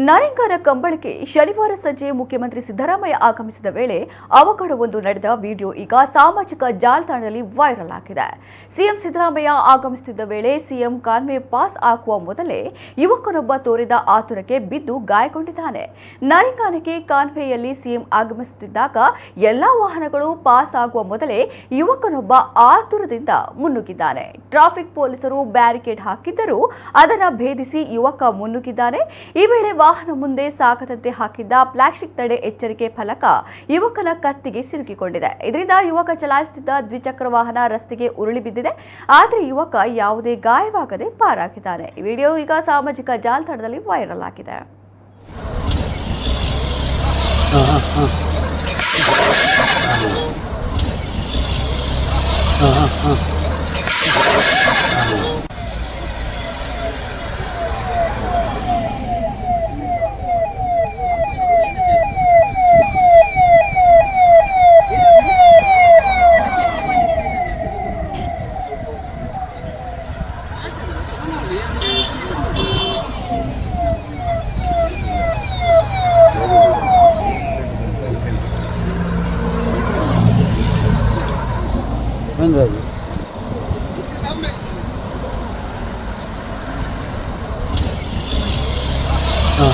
ನರೇಗಾರ ಕಂಬಳಕ್ಕೆ ಶನಿವಾರ ಸಂಜೆ ಮುಖ್ಯಮಂತ್ರಿ ಸಿದ್ದರಾಮಯ್ಯ ಆಗಮಿಸಿದ ವೇಳೆ ಅವಘಡವೊಂದು ನಡೆದ ವಿಡಿಯೋ ಈಗ ಸಾಮಾಜಿಕ ಜಾಲತಾಣದಲ್ಲಿ ವೈರಲ್ ಆಗಿದೆ. ಸಿಎಂ ಸಿದ್ದರಾಮಯ್ಯ ಆಗಮಿಸುತ್ತಿದ್ದ ವೇಳೆ ಸಿಎಂ ಕಾನ್ವೆ ಪಾಸ್ ಹಾಕುವ ಮೊದಲೇ ಯುವಕನೊಬ್ಬ ತೋರಿದ ಆತುರಕ್ಕೆ ಬಿದ್ದು ಗಾಯಗೊಂಡಿದ್ದಾನೆ. ನರೇಗಾಕ್ಕೆ ಕಾನ್ವೆಯಲ್ಲಿ ಸಿಎಂ ಆಗಮಿಸುತ್ತಿದ್ದಾಗ ಎಲ್ಲಾ ವಾಹನಗಳು ಪಾಸ್ ಆಗುವ ಮೊದಲೇ ಯುವಕನೊಬ್ಬ ಆತುರದಿಂದ ಮುನ್ನುಗ್ಗಿದ್ದಾನೆ. ಟ್ರಾಫಿಕ್ ಪೊಲೀಸರು ಬ್ಯಾರಿಕೇಡ್ ಹಾಕಿದ್ದರೂ ಅದನ್ನು ಭೇದಿಸಿ ಯುವಕ ಮುನ್ನುಗ್ಗಿದ್ದಾನೆ. ಈ ವೇಳೆ ವಾಹನ ಮುಂದೆ ಸಾಗದಂತೆ ಹಾಕಿದ್ದ ಪ್ಲಾಸ್ಟಿಕ್ ತಡೆ ಎಚ್ಚರಿಕೆ ಫಲಕ ಯುವಕನ ಕತ್ತಿಗೆ ಸಿಲುಕಿಕೊಂಡಿದೆ. ಇದರಿಂದ ಯುವಕ ಚಲಾಯಿಸುತ್ತಿದ್ದ ದ್ವಿಚಕ್ರ ವಾಹನ ರಸ್ತೆಗೆ ಉರುಳಿ ಬಿದ್ದಿದೆ. ಆದರೆ ಯುವಕ ಯಾವುದೇ ಗಾಯವಾಗದೆ ಪಾರಾಗಿದ್ದಾನೆ. ಈ ವಿಡಿಯೋ ಈಗ ಸಾಮಾಜಿಕ ಜಾಲತಾಣದಲ್ಲಿ ವೈರಲ್ ಆಗಿದೆ. हाँ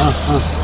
हाँ हाँ